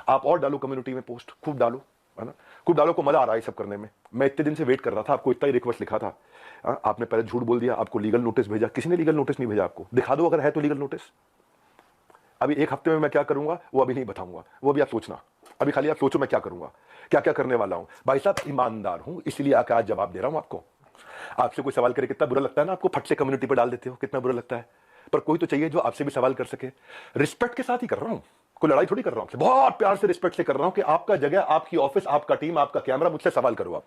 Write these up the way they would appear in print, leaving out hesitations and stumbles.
आप और डालो कम्युनिटी में पोस्ट, खूब डालो, है ना, खूब डालो को मजा आ रहा है सब करने में। मैं इतने दिन से वेट कर रहा था, आपको इतना ही रिक्वेस्ट लिखा था, आपने पहले झूठ बोल दिया, आपको लीगल नोटिस भेजा, किसी ने लीगल नोटिस नहीं भेजा आपको, दिखा दो अगर है तो लीगल नोटिस। अभी एक हफ्ते में मैं क्या करूंगा वो अभी नहीं बताऊंगा, वो भी आप सोचना, अभी खाली आप सोचो मैं क्या करूंगा, क्या क्या करने वाला हूं। भाई साहब ईमानदार हूं इसलिए आकर आज जवाब दे रहा हूं आपको। आपसे कोई सवाल करे कितना बुरा लगता है ना आपको, फट से कम्युनिटी पर डाल देते हो, कितना बुरा लगता है। पर कोई तो चाहिए जो आपसे भी सवाल कर सके। रिस्पेक्ट के साथ ही कर रहा हूं, कोई लड़ाई थोड़ी कर रहा हूं, बहुत प्यार से रिस्पेक्ट से कर रहा हूं कि आपका जगह, आपकी ऑफिस, आपका टीम, आपका कैमरा, मुझसे सवाल करो आप,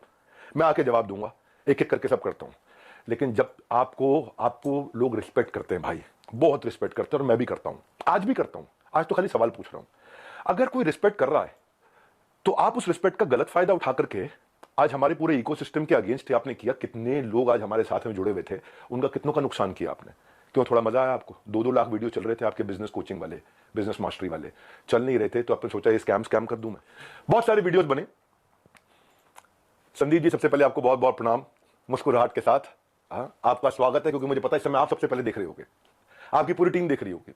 मैं आके जवाब दूंगा, एक एक करके सब करता हूं। लेकिन जब आपको आपको लोग रिस्पेक्ट करते हैं भाई, बहुत रिस्पेक्ट करते हैं, और मैं भी करता हूं, आज भी करता हूं, आज तो खाली सवाल पूछ रहा हूं। अगर कोई रिस्पेक्ट कर रहा है तो आप उस रिस्पेक्ट का गलत फायदा उठा करके आज हमारे पूरे इकोसिस्टम के अगेंस्ट आपने किया। कितने लोग आज हमारे साथ में जुड़े हुए थे, उनका कितनों का नुकसान किया आपने। क्यों, थोड़ा मजा आया आपको? 2-2 लाख वीडियो चल रहे थे आपके बिजनेस कोचिंग वाले, बिजनेस मास्टरी वाले, चल नहीं रहे थे तो आपने सोचा ये स्कैम कर दूं मैं। बहुत सारे वीडियोस बने। संदीप जी सबसे पहले आपको बहुत बहुत प्रणाम, मुस्कुराहट के साथ आपका स्वागत है, क्योंकि मुझे पता है इस समय आप सबसे पहले देख रहे होगे, आपकी पूरी टीम देख रही होगी।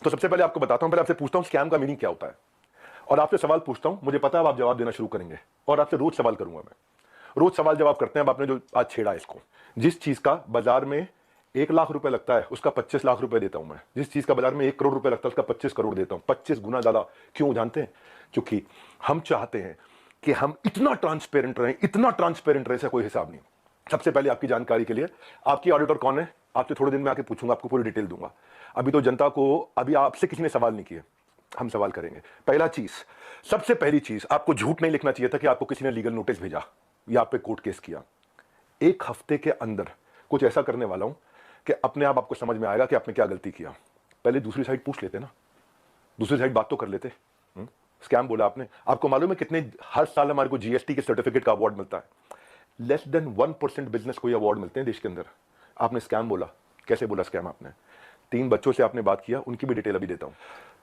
तो सबसे पहले आपको बताता हूं, पहले आपसे पूछता हूं स्कैम का मीनिंग क्या होता है, और आपसे सवाल पूछता हूं, मुझे पता है आप जवाब देना शुरू करेंगे, और आपसे रोज सवाल करूंगा मैं, रोज सवाल जवाब करते हैं। अब आपने जो आज छेड़ा इसको, जिस चीज का बाजार में 1 लाख रुपए लगता है उसका 25 लाख रुपए देता हूं मैं, जिस चीज का बाजार में 1 करोड़ रुपए लगता है उसका 25 करोड़ देता हूं, 25 गुना ज्यादा। क्यों जानते हैं? क्योंकि हम चाहते हैं कि हम इतना ट्रांसपेरेंट रहें, इतना ट्रांसपेरेंट रहे, कोई हिसाब नहीं। सबसे पहले आपकी जानकारी के लिए, आपकी ऑडिटर कौन है आपसे थोड़े दिन में आके पूछूंगा, आपको पूरी डिटेल दूंगा। अभी तो जनता को, अभी आपसे किसी ने सवाल नहीं किए, हम सवाल करेंगे। पहला चीज, सबसे पहली चीज, आपको झूठ नहीं लिखना चाहिए था कि आपको किसी ने लीगल नोटिस भेजा या आप पे कोर्ट केस किया। 1 हफ्ते के अंदर कुछ ऐसा करने वाला हूं कि अपने आप आपको समझ में आएगा कि आपने क्या गलती किया। पहले दूसरी साइड पूछ लेते ना, दूसरी साइड बात तो कर लेते। स्कैम बोला आपने, आपको मालूम है कितने हर साल हमारे को जीएसटी के सर्टिफिकेट का अवार्ड मिलता है? लेस देन 1% बिजनेस को ये अवार्ड मिलते हैं देश के अंदर। आपने स्कैम बोला, कैसे बोला स्कैम आपने? 3 बच्चों से आपने बात किया, उनकी भी डिटेल अभी देता हूं,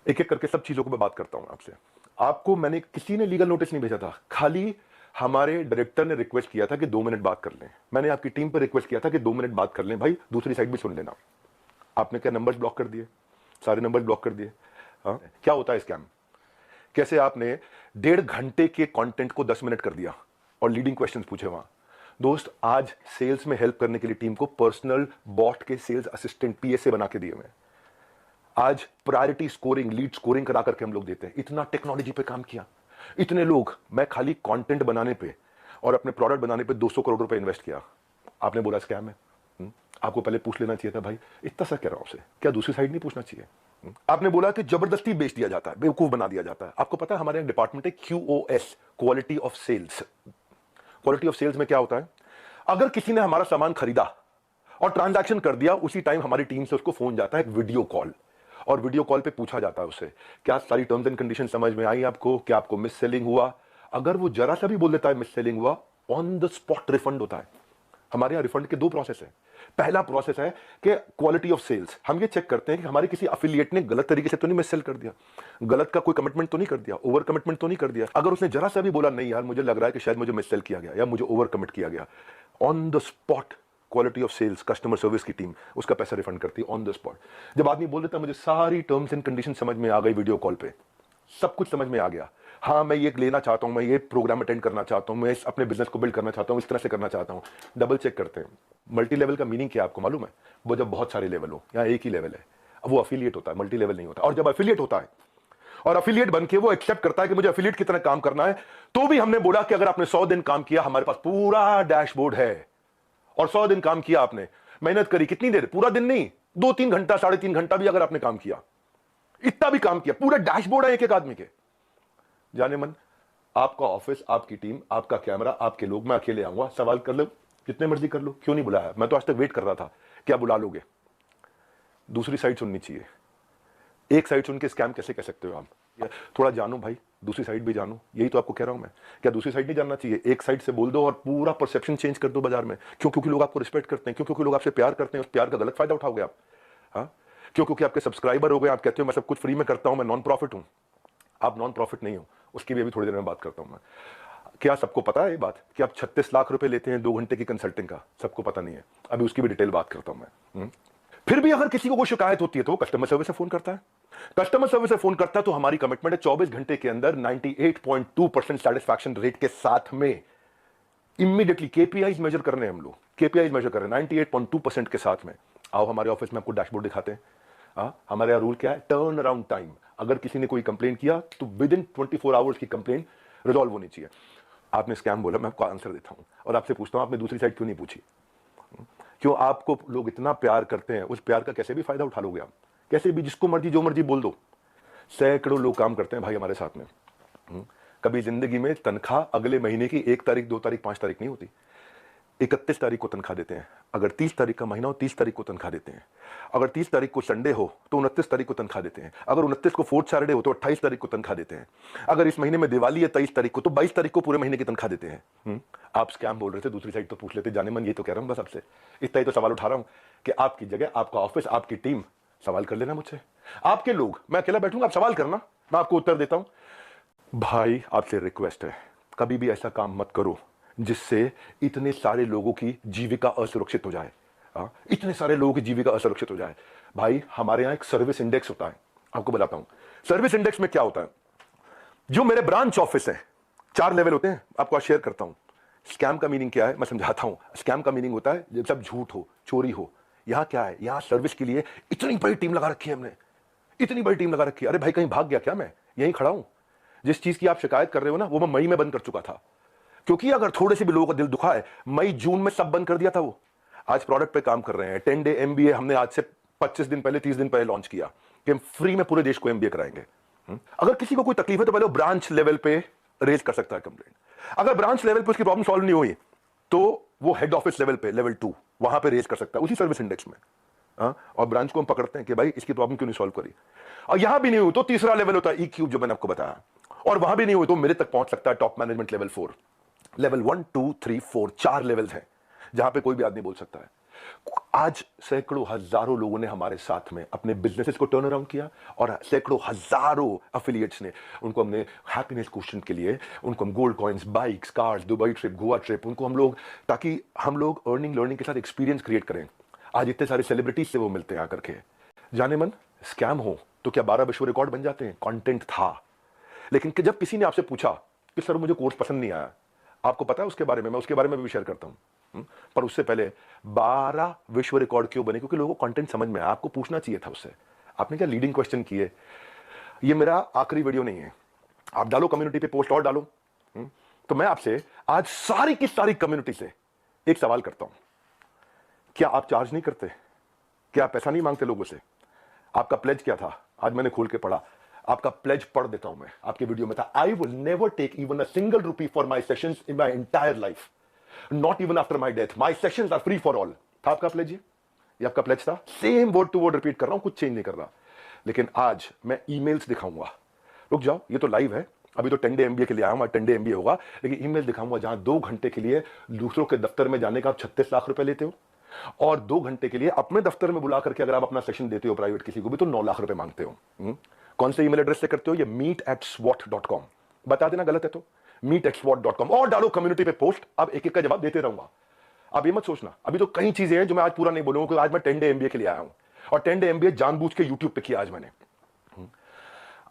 एक एक करके सब चीजों को मैं बात करता हूं आपसे। आपको मैंने, किसी ने लीगल नोटिस नहीं भेजा था, खाली हमारे डायरेक्टर ने रिक्वेस्ट किया था कि 2 मिनट बात कर लें। मैंने आपकी टीम पर रिक्वेस्ट किया था कि 2 मिनट बात कर लें भाई, दूसरी साइड भी सुन लेना। आपने क्या नंबर्स ब्लॉक कर दिए, सारे नंबर्स ब्लॉक कर दिए। हाँ, क्या होता है स्कैम? कैसे आपने 1.5 घंटे के कंटेंट को 10 मिनट कर दिया और लीडिंग क्वेश्चंस पूछे वहां। दोस्त, आज सेल्स में हेल्प करने के लिए टीम को पर्सनल बॉट के सेल्स असिस्टेंट पीएसए बना के दिए मैं। आज प्रायोरिटी स्कोरिंग, लीड स्कोरिंग करा करके हम लोग देते हैं। इतना टेक्नोलॉजी पे काम किया, इतने लोग, मैं खाली कंटेंट बनाने पे और अपने प्रोडक्ट बनाने पे 200 करोड़ रुपए इन्वेस्ट किया। आपने बोला स्कैम है। आपको पहले पूछ लेना चाहिए था भाई, इतना सा कह रहा हूं आपसे, क्या दूसरी साइड नहीं पूछना चाहिए? आपने बोला कि जबरदस्ती बेच दिया जाता है, बेवकूफ बना दिया जाता है। आपको पता है हमारे यहाँ डिपार्टमेंट है QoS, quality of sales. Quality of sales में क्या होता है? अगर किसी ने हमारा सामान खरीदा और ट्रांजैक्शन कर दिया, उसी टाइम हमारी टीम से उसको फोन जाता है, एक वीडियो कॉल, और वीडियो कॉल पे पूछा जाता है उससे, क्या सारी टर्म्स एंड कंडीशन समझ में आई आपको, क्या आपको मिस सेलिंग हुआ? अगर वो जरा सा भी बोल देता है मिस सेलिंग हुआ, ऑन द स्पॉट रिफंड होता है। हमारे यहाँ रिफंड के 2 प्रोसेस है। पहला प्रोसेस है कि क्वालिटी ऑफ सेल्स, हम ये चेक करते हैं कि हमारे किसी अफिलिएट ने गलत तरीके से तो नहीं मिस सेल कर दिया, गलत का कोई कमिटमेंट तो नहीं कर दिया, ओवर कमिटमेंट तो नहीं कर दिया। अगर उसने जरा सा भी बोला नहीं यार मुझे लग रहा है कि शायद मुझे मिस सेल किया गया या मुझे ओवर कमिट किया गया, on the spot quality of sales customer service की टीम उसका पैसा रिफंड करती है ऑन द स्पॉट। जब आदमी बोल देता मुझे सारी टर्म्स एंड कंडीशन समझ में आ गई, वीडियो कॉल पे सब कुछ समझ में आ गया, हाँ मैं ये लेना चाहता हूं, मैं ये प्रोग्राम अटेंड करना चाहता हूं, मैं अपने बिजनेस को बिल्ड करना चाहता हूं, इस तरह से करना चाहता हूं, डबल चेक करते हैं। मल्टी लेवल का मीनिंग क्या आपको मालूम है? वो जब बहुत सारे लेवल हो, यहाँ एक ही लेवल है, अब वो अफिलिएट होता है, मल्टी लेवल नहीं होता। और जब अफिलिएट होता है और अफिलिएट बन के वो एक्सेप्ट करता है कि मुझे अफिलिएट की तरह काम करना है, तो भी हमने बोला कि अगर आपने 100 दिन काम किया, हमारे पास पूरा डैशबोर्ड है, और 100 दिन काम किया आपने, मेहनत करी, कितनी देर? पूरा दिन नहीं, 2-3 घंटा, 3.5 घंटा भी अगर आपने काम किया, इतना भी काम किया, पूरा डैशबोर्ड है एक एक आदमी के। जाने मन, आपका ऑफिस, आपकी टीम, आपका कैमरा, आपके लोग, मैं अकेले आऊंगा, सवाल कर लो जितने मर्जी कर लो, क्यों नहीं बुलाया? मैं तो आज तक वेट कर रहा था, क्या बुला लोगे? दूसरी साइड सुननी चाहिए। एक साइड सुन के स्कैम कैसे कह सकते हो आप? थोड़ा जानो भाई, दूसरी साइड भी जानो, यही तो आपको कह रहा हूं मैं। क्या दूसरी साइड नहीं जानना चाहिए? एक साइड से बोल दो और पूरा परसेप्शन चेंज कर दो बाजार में। क्यों? क्योंकि लोग आपको रिस्पेक्ट करते हैं। क्यों? क्योंकि लोग आपसे प्यार करते हैं, उस प्यार का गलत फायदा उठाओगे आप। हाँ, क्यों? क्योंकि आपके सब्सक्राइबर हो गए, आप कहते हो मैं सब कुछ फ्री में करता हूं, मैं नॉन प्रॉफिट हूं। आप नॉन प्रॉफिट नहीं हो, उसकी भी अभी थोड़ी देर में बात करता हूं मैं। क्या सबको पता है ये बात कि आप 36 लाख रुपए लेते हैं 2 घंटे की कंसल्टिंग का? सबको पता नहीं है, अभी उसकी भी डिटेल बात करता हूं मैं। फिर भी अगर किसी को कोई शिकायत होती है तो वो कस्टमर सर्विस से फोन करता है। कस्टमर सर्विस से फोन करता है तो हमारी कमिटमेंट है 24 घंटे के अंदर 98.2% सेटिस्फैक्शन रेट के साथ में इमीडिएटली केपीआईज मेजर कर रहे हैं हम लोग, केपीआईज मेजर कर रहे हैं 98.2% के साथ में। आओ हमारे ऑफिस में आपको डैशबोर्ड दिखाते हैं। हमारे यहाँ रूल क्या है, टर्न अराउंड टाइम। अगर किसी ने कोई कंप्लेन किया तो विद इन 24 आवर्स की कंप्लेन रिजॉल्व होनी चाहिए। आपने स्कैम बोला, मैं आपको आंसर देता हूं और आपसे पूछता हूं आपने दूसरी साइड क्यों नहीं पूछी? क्यों आपको लोग इतना प्यार करते हैं, उस प्यार का कैसे भी फायदा उठा लोगे आप, कैसे भी जिसको मर्जी जो मर्जी बोल दो। सैकड़ों लोग काम करते हैं भाई हमारे साथ में। कभी जिंदगी में तनख्वाह अगले महीने की 1 तारीख 2 तारीख 5 तारीख नहीं होती, 31 तारीख को तनख्वाह देते हैं। अगर 30 तारीख का महीना हो 30 तारीख को तनख्वाह देते हैं। अगर 30 तारीख को संडे हो तो 29 तारीख को तनख्वाह देते हैं। अगर 29 को फोर्थ सैटरडे हो तो 28 तारीख को तनख्वाह देते हैं। अगर इस महीने में दिवाली है 23 तारीख को तो 22 तारीख को पूरे महीने की तनख्वाह देते हैं। आप स्कैम बोल रहे थे, दूसरी साइड तो पूछ लेते। जाने मन ये तो कह रहा हूं बस आपसे, इतना ही तो सवाल उठा रहा हूं कि आपकी जगह आपका ऑफिस आपकी टीम सवाल कर लेना मुझसे। आपके लोग, मैं अकेला बैठूंगा, आप सवाल करना, मैं आपको उत्तर देता हूं। भाई आपसे रिक्वेस्ट है, कभी भी ऐसा काम मत करो जिससे इतने सारे लोगों की जीविका असुरक्षित हो जाए। इतने सारे लोगों की जीविका असुरक्षित हो जाए। भाई हमारे यहां एक सर्विस इंडेक्स होता है, आपको बताता हूं। सर्विस इंडेक्स में क्या होता है, जो मेरे ब्रांच ऑफिस है 4 लेवल होते हैं, आपको आज शेयर करता हूं। स्कैम का मीनिंग क्या है मैं समझाता हूं। स्कैम का मीनिंग होता है जब सब झूठ हो, चोरी हो। यहां क्या है, यहां सर्विस के लिए इतनी बड़ी टीम लगा रखी है हमने, इतनी बड़ी टीम लगा रखी है। अरे भाई कहीं भाग गया क्या, मैं यहीं खड़ा हूं। जिस चीज की आप शिकायत कर रहे हो ना, वो मैं मई में बंद कर चुका था, क्योंकि अगर थोड़े से भी लोगों का दिल दुखा है, मई जून में सब बंद कर दिया था। वो आज प्रोडक्ट पे काम कर रहे हैं। 10 डे एमबीए हमने आज से 25 दिन पहले 30 दिन पहले लॉन्च किया कि हम फ्री में पूरे देश को एमबीए कराएंगे। अगर किसी को कोई तकलीफ है तो पहले वो ब्रांच लेवल पे रेज कर सकता है कंप्लेंट। अगर ब्रांच लेवल पे उसकी प्रॉब्लम सॉल्व नहीं हुई तो वो हेड ऑफिस लेवल पे, लेवल 2, वहां पे रेज कर सकता है उसी सर्विस इंडेक्स में। और ब्रांच को हम पकड़ते हैं कि भाई इसकी प्रॉब्लम क्यों नहीं सॉल्व करी। और यहां भी नहीं हुई तो तीसरा लेवल होता है ई क्यूब, जो मैंने आपको बताया। और वहां भी नहीं हुई तो मेरे तक पहुंच सकता है top management level 4। Level 1 2 3 4 4 levels हैं जहां पे कोई भी आदमी बोल सकता है। आज सैकड़ों हजारों लोगों ने हमारे साथ में अपने बिजनेसेस को टर्न अराउंड किया और सैकड़ों हजारों एफिलिएट्स ने, उनको हमने हैप्पीनेस क्वेश्चन के लिए उनको हम gold coins, bikes, cars, Dubai trip, Goa trip, उनको हम लोग, ताकि हम लोग अर्निंग लर्निंग के साथ एक्सपीरियंस क्रिएट करें। आज इतने सारे सेलिब्रिटीज से वो मिलते हैं आकर के। जाने मन स्कैम हो तो क्या 12 विश्व रिकॉर्ड बन जाते हैं? कंटेंट था, लेकिन जब किसी ने आपसे पूछा कि सर मुझे कोर्स पसंद नहीं आया, आपको पता है उसके बारे में, मैं उसके बारे में भी शेयर करता हूं। पर उससे पहले 12 विश्व रिकॉर्ड क्यों बने? क्योंकि लोगों को कंटेंट समझ में आया। आपको पूछना चाहिए था उससे। आपने क्या लीडिंग क्वेश्चन किए। ये मेरा आखिरी वीडियो नहीं है, आप डालो कम्युनिटी पे पोस्ट और डालो। तो मैं आपसे आज सारी की सारी कम्युनिटी से एक सवाल करता हूं, क्या आप चार्ज नहीं करते? क्या आप पैसा नहीं मांगते लोगों से? आपका प्लेज क्या था? आज मैंने खोल के पढ़ा, आपका प्लेज पढ़ देता हूं मैं, आपके वीडियो में था, I will never take even a single rupee for my sessions in my entire life, not even after my death, my sessions are free for all. था आपका प्लेज? ये आपका प्लेज था। Same word to word repeat कर रहा हूं, कुछ change नहीं कर रहा। लेकिन आज मैं ईमेल्स दिखाऊंगा। रुक जाओ, ये तो लाइव है, अभी तो 10 डे एमबीए के लिए आया हूं, 10 डे एमबीए होगा, लेकिन ईमेल दिखाऊंगा जहां 2 घंटे के लिए दूसरों के दफ्तर में जाने का आप 36 लाख रुपए लेते हो, और 2 घंटे के लिए अपने दफ्तर में बुला करके अगर आप अपना सेशन देते हो प्राइवेट किसी को भी तो 9 लाख रुपए मांगते हो। कौन से ईमेल एड्रेस से करते हो? ये meet@swat.com। बता देना गलत है तो meet@swat.com, और डालो कम्युनिटी पे पोस्ट। अब एक एक का जवाब देते रहूंगा। अब ये मत सोचना, अभी तो कई चीजें हैं जो मैं आज पूरा नहीं बोलूंगा, क्योंकि आज मैं 10 डे एमबीए के लिए आया हूं, और 10 डे एमबीए जानबूझ के यूट्यूब पे किया आज मैंने।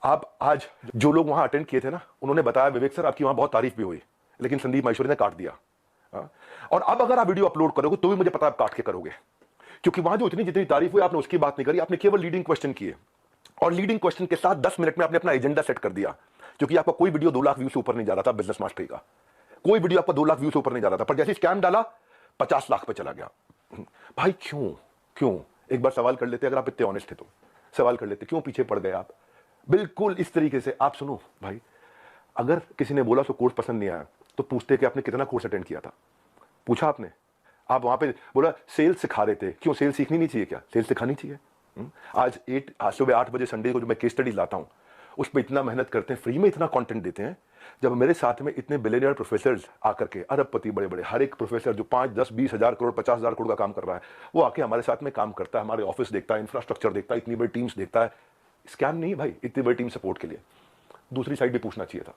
आप आज जो लोग वहां अटेंड किए थे ना, उन्होंने बताया विवेक सर आपकी वहां बहुत तारीफ भी हुई, लेकिन संदीप माहेश्वरी ने काट दिया। और अब अगर आप वीडियो अपलोड करोगे तो भी मुझे पता है आप काट के करोगे, क्योंकि वहां जो इतनी जितनी तारीफ हुई आपने उसकी बात नहीं करी, आपने केवल लीडिंग क्वेश्चन किए, और लीडिंग क्वेश्चन के साथ 10 मिनट में आपने अपना एजेंडा सेट कर दिया। क्योंकि आपका कोई वीडियो 2 लाख व्यू से ऊपर नहीं जा रहा था बिजनेस मास्टरी का, कोई वीडियो आपका 2 लाख व्यू से ऊपर नहीं जा रहा था, पर जैसे स्कैम डाला 50 लाख पे चला गया। भाई क्यों क्यों? एक बार सवाल कर लेते, अगर आप इतने ऑनेस्ट थे तो सवाल कर लेते, क्यों पीछे पड़ गए आप? बिल्कुल इस तरीके से आप सुनो भाई, अगर किसी ने बोला तो कोर्स पसंद नहीं आया तो पूछते कि आपने कितना कोर्स अटेंड किया था? पूछा आपने? आप वहां पे बोला सेल्स सिखा रहे थे, क्यों सेल्स सीखनी नहीं चाहिए? क्या सेल्स सिखानी चाहिए? आज सुबह 8 बजे संडे को जो मैं केस स्टडी लाता हूं उस पर इतना मेहनत करते हैं, फ्री में इतना कंटेंट देते हैं। जब मेरे साथ में इतने बिलियनियर प्रोफेसर्स आकर के, अरबपति बड़े बड़े, हर एक प्रोफेसर जो 5 10 20 हजार करोड़ 50 हजार करोड़ का काम कर रहा है, वो आके हमारे साथ में काम करता है, हमारे ऑफिस देखता है, इंफ्रास्ट्रक्चर देखता है, इतनी बड़ी टीम्स देखता है। स्कैम नहीं भाई, इतनी बड़ी टीम सपोर्ट के लिए। दूसरी साइड भी पूछना चाहिए था।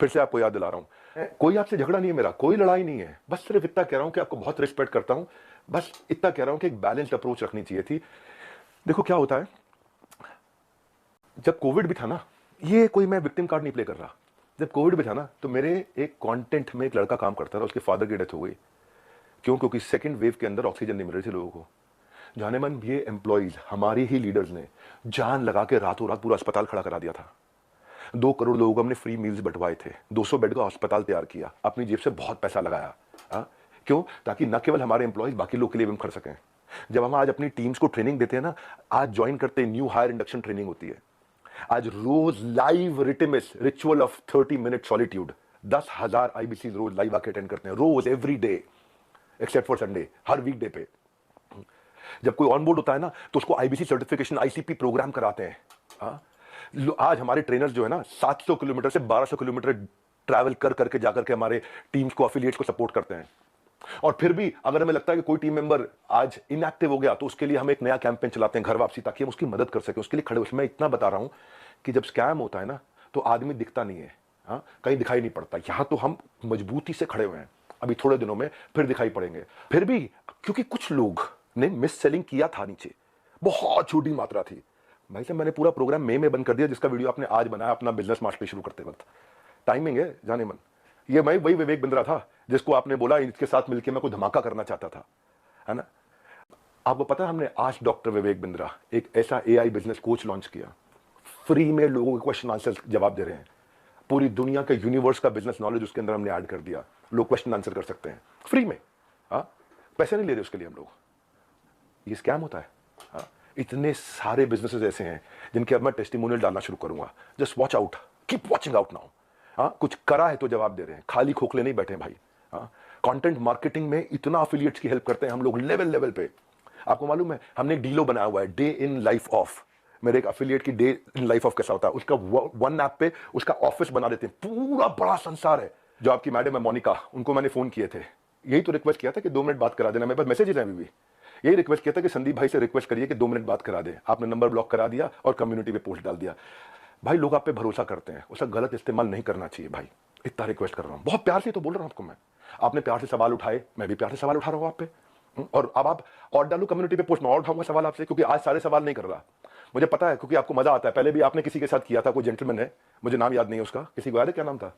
फिर से आपको याद दिला रहा हूं, कोई आपसे झगड़ा नहीं है मेरा, कोई लड़ाई नहीं है, बस सिर्फ इतना कह रहा हूं कि आपको बहुत रिस्पेक्ट करता हूं, बस इतना कह रहा हूं कि एक बैलेंस्ड अप्रोच रखनी चाहिए थी। देखो क्या होता है, जब कोविड भी था ना, ये कोई मैं विक्टिम कार्ड नहीं प्ले कर रहा, जब कोविड भी था ना, तो मेरे एक कंटेंट में एक लड़का काम करता था, उसके फादर की डेथ हो गई। क्यों? क्योंकि सेकंड वेव के अंदर ऑक्सीजन नहीं मिल रही थी लोगों को। जाने मन ये एम्प्लॉइज, हमारी ही लीडर्स ने जान लगा के रातों रात पूरा अस्पताल खड़ा करा दिया था। 2 करोड़ लोगों को हमने फ्री मील्स बंटवाए थे, 200 बेड का अस्पताल तैयार किया, अपनी जेब से बहुत पैसा लगाया। क्यों? ताकि न केवल हमारे एम्प्लॉइज, बाकी लोग के लिए भी हम कर सकें। जब हम आज अपनी टीम्स को ट्रेनिंग देते हैं ना, आज ज्वाइन करते हैं, न्यू हायर इंडक्शन ट्रेनिंग होती है, आज रोज लाइव रिटिमिस ritual of 30 minute solitude, 10,000 IBC रोज लाइव आके अटेंड करते हैं, रोज every day except for Sunday, हर वीकडे पे। जब कोई ऑन बोर्ड होता है ना, तो उसको आईबीसी सर्टिफिकेशन, आईसीपी प्रोग्राम कराते हैं। आज हमारे ट्रेनर्स जो है ना, 700 किलोमीटर से 1200 किलोमीटर ट्रैवल कर करके जाकर के हमारे टीम्स को, एफिलिएट्स को सपोर्ट करते हैं। और फिर भी अगर हमें लगता है कि कोई टीम मेंबर आज इनएक्टिव हो गया, तो उसके लिए हम एक नया कैंपेन चलाते हैं, घर वापसी, ताकि हम उसकी मदद कर सकें, उसके लिए खड़े। उसमें इतना बता रहा हूं कि जब स्कैम होता है ना, तो आदमी दिखता नहीं है, कहीं दिखाई नहीं पड़ता। यहां तो हम मजबूती से खड़े हुए हैं, अभी थोड़े दिनों में फिर दिखाई पड़ेंगे। फिर भी क्योंकि कुछ लोग ने मिस सेलिंग किया था, नीचे बहुत छोटी मात्रा थी भाई साहब, मैंने पूरा प्रोग्राम मई में बंद कर दिया, जिसका वीडियो आपने आज बनाया अपना बिजनेस मास्टरी शुरू करते वक्त। टाइमिंग है जाने मन, ये मैं वही विवेक बिंद्रा था जिसको आपने बोला इसके साथ मिलकर मैं कोई धमाका करना चाहता था, है ना। आपको पता है, हमने आज डॉक्टर विवेक बिंद्रा एक ऐसा एआई बिजनेस कोच लॉन्च किया, फ्री में लोगों के क्वेश्चन आंसर जवाब दे रहे हैं। पूरी दुनिया के यूनिवर्स का बिजनेस नॉलेज उसके अंदर हमने ऐड कर दिया, लोग क्वेश्चन आंसर कर सकते हैं फ्री में। पैसे नहीं ले रहे उसके लिए हम लोग। ये स्कैम होता है। इतने सारे बिजनेसेस ऐसे हैं जिनके अब मैं टेस्टिमोनियल डालना शुरू करूंगा। Just watch out, keep watching out now. कुछ करा है तो जवाब दे रहे हैं, खाली खोखले नहीं बैठे भाई। कंटेंट मार्केटिंग में इतना एफिलिएट्स की हेल्प करते हैं हम लोग लेवल पे। आपको मालूम है, हमने एक डीलो बनाया हुआ है, डे इन लाइफ ऑफ। मेरे एक एफिलिएट की डे इन लाइफ ऑफ कैसा होता है, उसका वन ऐप पे उसका ऑफिस बना देते हैं, पूरा बड़ा संसार है। जो आपकी मैडम है मोनिका, उनको मैंने फोन किए थे, यही तो रिक्वेस्ट किया था कि 2 मिनट बात करा देना। मेरे पास मैसेजेस हैं अभी भी, यही रिक्वेस्ट किया था कि संदीप भाई से रिक्वेस्ट करिए कि 2 मिनट बात करा दे। आपने नंबर ब्लॉक करा दिया और कम्युनिटी पे पोस्ट डाल दिया। भाई लोग आप पे भरोसा करते हैं, उसका गलत इस्तेमाल नहीं करना चाहिए भाई। इतना रिक्वेस्ट कर रहा हूं, बहुत प्यार से तो बोल रहा हूं आपको मैं। आपने प्यार से सवाल उठाए, मैं भी प्यार से सवाल उठा रहा हूं आप पे। और अब आप और डालू कम्युनिटी पे पोस्ट, मैं और उठाऊंगा सवाल आपसे, क्योंकि आज सारे सवाल नहीं कर रहा। मुझे पता है, क्योंकि आपको मजा आता है। पहले भी आपने किसी के साथ किया था, कोई जेंटलमैन है, मुझे नाम याद नहीं है उसका, किसी को याद है क्या नाम था?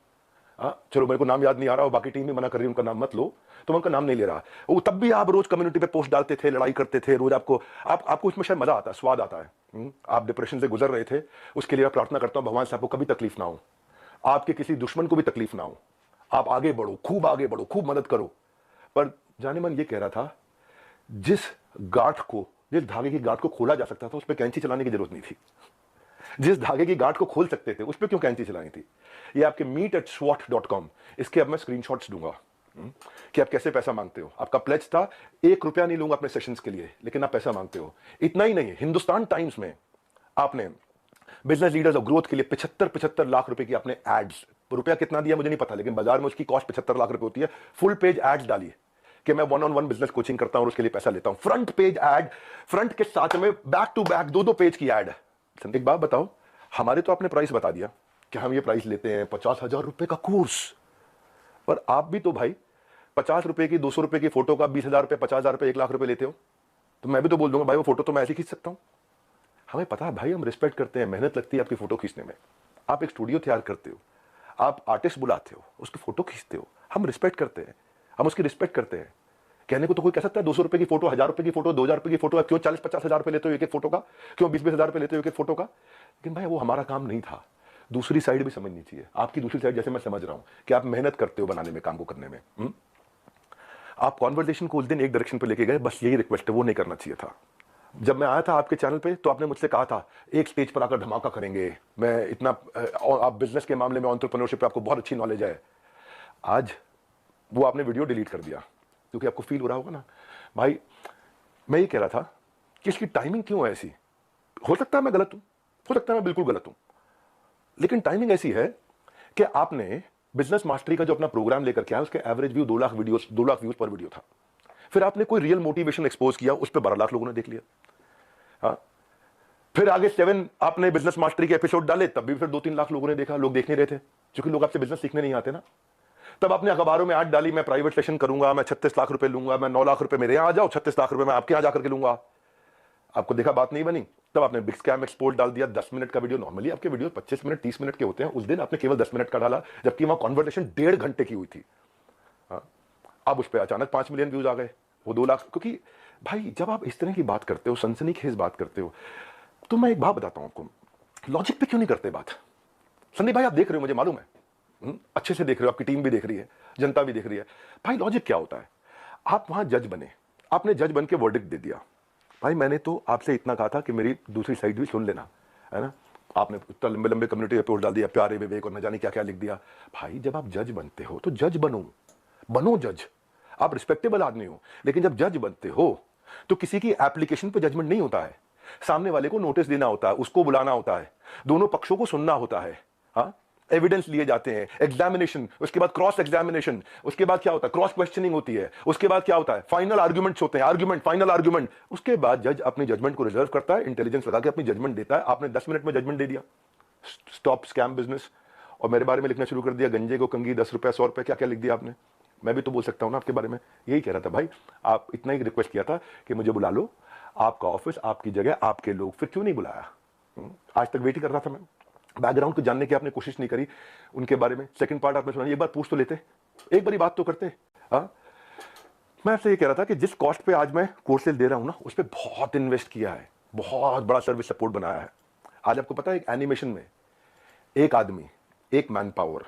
चलो मेरे को नाम याद नहीं आ रहा और बाकी टीम भी मना कर रही है उनका नाम मत लो, तो मैं उनका नाम नहीं ले रहा। वो तब भी आप रोज कम्युनिटी पे पोस्ट डालते थे, लड़ाई करते थे रोज। आपको इसमें शायद मजा आता है, स्वाद आता है। आप डिप्रेशन से गुजर रहे थे, उसके लिए मैं प्रार्थना करता हूं भगवान से आपको कभी तकलीफ ना हो, आपके किसी दुश्मन को भी तकलीफ ना हो, आप आगे बढ़ो, खूब आगे बढ़ो, खूब मदद करो। पर जाने मन ये कह रहा था, जिस धागे की गांठ को खोला जा सकता था, उस पर कैंची चलाने की जरूरत नहीं थी। जिस धागे की गांठ को खोल सकते थे, उस पर क्यों कैंची चलानी थी? ये आपके meet@swat.com, इसके अब मैं स्क्रीनशॉट्स दूंगा कि आप कैसे पैसा मांगते हो। आपका प्लेज था 1 रुपया नहीं लूंगा अपने सेशंस के लिए, लेकिन आप पैसा मांगते हो। इतना ही नहीं, हिंदुस्तान टाइम्स में आपने बिजनेस लीडर्स और ग्रोथ के लिए 75 लाख रुपए की आपने एड्स, रुपया कितना दिया मुझे नहीं पता, लेकिन बाजार में उसकी कॉस्ट 75 लाख रुपए होती है। फुल पेज एड्स डाली कि मैं 1-on-1 बिजनेस कोचिंग करता हूं और उसके लिए पैसा लेता हूं। फ्रंट पेज एड, फ्रंट के साथ में बैक टू बैक 2-2 पेज की एड। एक बात बताओ, हमारे तो आपने प्राइस बता दिया कि हम ये प्राइस लेते हैं 50,000 रुपए का कोर्स, पर आप भी तो भाई 50 रुपए की, 200 रुपए की फोटो का 20,000 रुपए, 50,000 रुपए, 1 लाख रुपए लेते हो। तो मैं भी तो बोल दूंगा भाई वो फोटो तो मैं ऐसे खींच सकता हूं। हमें पता है भाई, हम रिस्पेक्ट करते हैं, मेहनत लगती है आपकी फोटो खींचने में। आप एक स्टूडियो तैयार करते हो, आप आर्टिस्ट बुलाते हो, उसकी फोटो खींचते हो, हम रिस्पेक्ट करते हैं, हम उसकी रिस्पेक्ट करते हैं। कहने को तो कोई कह सकता है 200 रुपए की फोटो, 1000 रुपए की फोटो, 2000 रुपए की फोटो, क्यों 40-50 हजार रुपए लेते हो एक एक फोटो का, क्यों 20-20 हजार रुपए लेते हो एक एक फोटो का? लेकिन भाई वो हमारा काम नहीं था। दूसरी साइड भी समझनी चाहिए, आपकी दूसरी साइड जैसे मैं समझ रहा हूं कि आप मेहनत करते हो बनाने में, काम को करने में। आप कॉन्वर्सेशन को उस दिन एक डायरेक्शन पे लेके गए, बस यही रिक्वेस्ट है, वो नहीं करना चाहिए था। जब मैं आया था आपके चैनल पे, तो आपने मुझसे कहा था एक स्टेज पर आकर धमाका करेंगे, मैं इतना, आप बिजनेस के मामले में, एंटरप्रेन्योरशिप पे आपको बहुत अच्छी नॉलेज है। आज वो आपने वीडियो डिलीट कर दिया, क्योंकि आपको फील हो रहा होगा ना भाई। मैं ये कह रहा था कि इसकी टाइमिंग क्यों है ऐसी? हो सकता है मैं गलत हूं, हो सकता है मैं बिल्कुल गलत हूं, लेकिन टाइमिंग ऐसी है कि आपने बिजनेस मास्टरी का जो अपना प्रोग्राम लेकर के आया, उसके एवरेज व्यू 2 लाख व्यूज पर वीडियो था। फिर आपने कोई रियल मोटिवेशन एक्सपोज किया, उस पर 12 लाख लोगों ने देख लिया। फिर आगे 7 आपने बिजनेस मास्टरी के एपिसोड डाले, तब भी फिर 2-3 लाख लोगों ने देखा, लोग देख नहीं रहे थे। क्योंकि लोग आपसे बिजनेस सीखने नहीं आते ना। तब आपने अखबारों में ऐड डाली, मैं प्राइवेट सेशन करूंगा, मैं 36 लाख रुपए लूंगा, मैं 9 लाख रुपए मेरे यहां आ जाओ, 36 लाख रुपए मैं आपके यहां जाकर के लूंगा। आपको देखा बात नहीं बनी, तब आपने बिग स्कैम एक्सपोर्ट डाल दिया। 10 मिनट का वीडियो, नॉर्मली आपके वीडियो 25 मिनट 30 मिनट के होते हैं, उस दिन आपने केवल 10 मिनट का डाला, जबकि वहां कॉन्वर्सेशन 1.5 घंटे की हुई थी। अब उस पर अचानक 5 मिलियन व्यूज आ गए, वो 2 लाख। क्योंकि भाई जब आप इस तरह की बात करते हो, सनसनीखेज बात करते हो, तो मैं एक बात बताता हूं आपको, लॉजिक पे क्यों नहीं करते बात। संदीप भाई आप देख रहे हो, मुझे मालूम है, अच्छे से देख रहे हो, आपकी टीम भी देख रही है, जनता भी देख रही है। भाई लॉजिक क्या होता है, आप वहां जज बने, आपने जज बन के वर्डिक्ट दे दिया। भाई मैंने तो आपसे इतना कहा था कि मेरी दूसरी साइड भी सुन लेना, है ना। आपने इतना लंबे लंबे कम्युनिटी रिपोर्ट डाल दिया, प्यारे विवेक और न जाने क्या क्या लिख दिया। भाई जब आप जज बनते हो तो जज बनो जज। आप रिस्पेक्टेबल आदमी हो, लेकिन जब जज बनते हो तो किसी की एप्लीकेशन पे जजमेंट नहीं होता है, सामने वाले को नोटिस देना होता है, उसको बुलाना होता है, दोनों पक्षों को सुनना होता है, हाँ, एविडेंस लिए जाते हैं, एग्जामिनेशन, उसके बाद क्रॉस एग्जामिनेशन, उसके बाद क्या होता है, क्रॉस क्वेश्चनिंग होती है, उसके बाद क्या होता है, फाइनल आर्गुमेंट्स होते हैं, आर्गुमेंट, फाइनल आर्गुमेंट। उसके बाद जज अपनी जजमेंट को रिजर्व करता है, इंटेलिजेंस लगा के अपनी जजमेंट देता है। आपने 10 मिनट में जजमेंट दे दिया, स्टॉप स्कैम बिजनेस, और मेरे बारे में लिखना शुरू कर दिया, गंजे को कंगी 10 रुपए 100 रुपए, क्या क्या लिख दिया आपने। मैं भी तो बोल सकता हूं ना आपके बारे में, यही कह रहा था भाई। आप इतना ही रिक्वेस्ट किया था कि मुझे बुला लो, आपका ऑफिस, आपकी जगह, आपके लोग, फिर क्यों नहीं बुलाया। आज तक वेट ही कर रहा था मैं, बैकग्राउंड को जानने की आपने कोशिश नहीं करी उनके बारे में। सेकंड पार्ट आपने सुना, एक बार पूछ तो लेते, एक बारी बात तो करते। मैं आपसे ये कह रहा था कि जिस कॉस्ट पे आज मैं कोर्सेज दे रहा हूं ना, उस पर बहुत इन्वेस्ट किया है, बहुत बड़ा सर्विस सपोर्ट बनाया है। आज आपको पता है एक एनिमेशन में एक आदमी, एक मैन पावर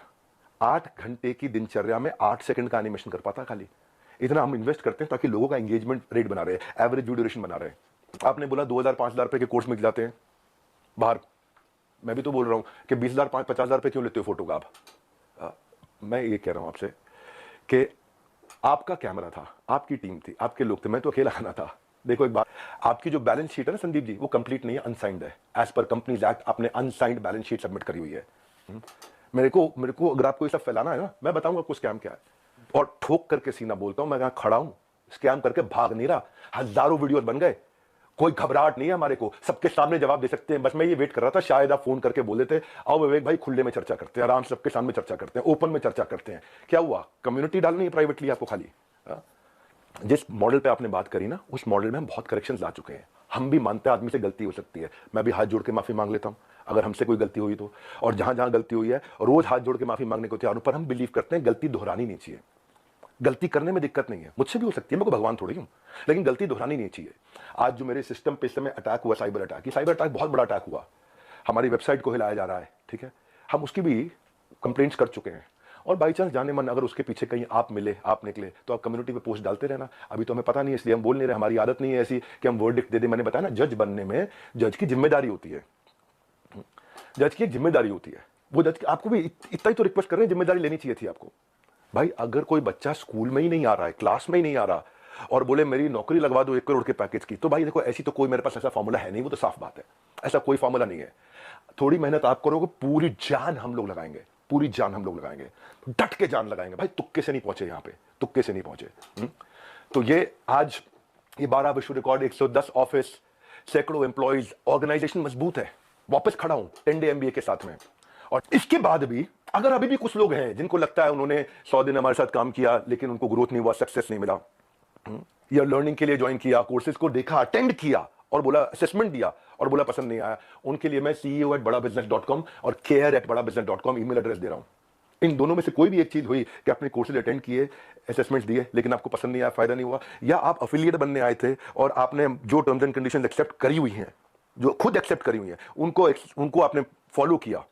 8 घंटे की दिनचर्या में 8 सेकंड का एनिमेशन कर पाता खाली। इतना हम इन्वेस्ट करते हैं ताकि लोगों का एंगेजमेंट रेट बना रहे, एवरेज व्यू ड्यूरेशन बना रहे। आपने बोला 2000-5000 रुपए के कोर्स में जाते हैं बाहर, मैं भी तो बोल रहा हूं कि 20,000-50,000 रुपए क्यों लेते हो फोटो का आप। मैं ये कह रहा हूं आपसे कि आपका कैमरा था, आपकी टीम थी, आपके लोग थे, मैं तो अकेला आना था। देखो एक बात, आपकी जो बैलेंस शीट है ना संदीप जी, वो कंप्लीट नहीं है, अनसाइंड है। एज पर कंपनीज एक्ट आपने अनसाइंड बैलेंस शीट सबमिट करी हुई है। मेरे को अगर आपको ये सब फैलाना है ना, मैं बताऊंगा आपको स्कैम क्या है, और ठोक करके सीना बोलता हूं, मैं यहां खड़ा हूं, स्कैम करके भाग नहीं रहा। हजारों वीडियोस बन गए, कोई घबराहट नहीं है हमारे को, सबके सामने जवाब दे सकते हैं। बस मैं ये वेट कर रहा था, शायद आप फोन करके बोल देते, आओ विवेक भाई खुले में चर्चा करते हैं, आराम से सबके सामने चर्चा करते हैं, ओपन में चर्चा करते हैं। क्या हुआ, कम्युनिटी डालनी है प्राइवेटली आपको खाली। जिस मॉडल पे आपने बात करी ना, उस मॉडल में हम बहुत करेक्शंस ला चुके हैं। हम भी मानते हैं आदमी से गलती हो सकती है, मैं भी हाथ जोड़ के माफी मांग लेता हूं अगर हमसे कोई गलती हुई तो। और जहां जहां गलती हुई है रोज हाथ जोड़ के माफी मांगने को तैयार हूं, पर हम बिलीव करते हैं गलती दोहरानी नहीं चाहिए। गलती करने में दिक्कत नहीं है, मुझसे भी हो सकती है, मैं कोई भगवान थोड़ी हूं, लेकिन गलती दोहरानी नहीं चाहिए। आज जो मेरे सिस्टम पे इस समय अटैक हुआ, साइबर अटैक, ये साइबर अटैक बहुत बड़ा अटैक हुआ, हमारी वेबसाइट को हिलाया जा रहा है, ठीक है, हम उसकी भी कंप्लेंट्स कर चुके हैं। और बाई चांस जाने मन अगर उसके पीछे कहीं आप मिले, आप निकले, तो आप कम्युनिटी पे पोस्ट डालते रहना। अभी तो हमें पता नहीं है, इसलिए हम बोल नहीं रहे, हमारी आदत नहीं है ऐसी कि हम वर्डिक्ट दे दें। मैंने बताया ना, जज बनने में जज की जिम्मेदारी होती है, जज की एक जिम्मेदारी होती है। वो जज आपको भी इतना ही तो रिक्वेस्ट कर रहे हैं, जिम्मेदारी लेनी चाहिए थी आपको। भाई अगर कोई बच्चा स्कूल में ही नहीं आ रहा है, क्लास में ही नहीं आ रहा, और बोले मेरी नौकरी लगवा दो 1 करोड़ के पैकेज की, तो भाई देखो ऐसी तो कोई मेरे पास ऐसा फॉर्मूला है नहीं, वो तो साफ बात है, ऐसा कोई फॉर्मूला नहीं है। थोड़ी मेहनत आप करोगे, पूरी जान हम लोग लगाएंगे, पूरी जान हम लोग लगाएंगे, डट के जान लगाएंगे। भाई तुक्के से नहीं पहुंचे यहाँ पे, तुक्के से नहीं पहुंचे। तो ये आज ये 12 विश्व रिकॉर्ड, 110 ऑफिस, सैकड़ों एम्प्लॉइज, ऑर्गेनाइजेशन मजबूत है, वापस खड़ा हूं 10 डे MBA के साथ में। और इसके बाद भी अगर अभी भी कुछ लोग हैं जिनको लगता है उन्होंने 100 दिन हमारे साथ काम किया लेकिन उनको ग्रोथ नहीं हुआ, सक्सेस नहीं मिला, या लर्निंग के लिए ज्वाइन किया, कोर्सेज को देखा, अटेंड किया और बोला, असेसमेंट दिया और बोला पसंद नहीं आया, उनके लिए मैं CEO@badabusiness.com और care@badabusiness.com ईमेल एड्रेस दे रहा हूं। इन दोनों में से कोई भी एक चीज हुई कि आपने कोर्सेज अटेंड किए, असेसमेंट्स दिए, लेकिन आपको पसंद नहीं आया, फायदा नहीं हुआ, या आप अफिलिएट बनने आए थे और आपने जो टर्म्स एंड कंडीशंस एक्सेप्ट करी हुई हैं, जो खुद एक्सेप्ट करी हुई हैं, उनको आपने फॉलो किया,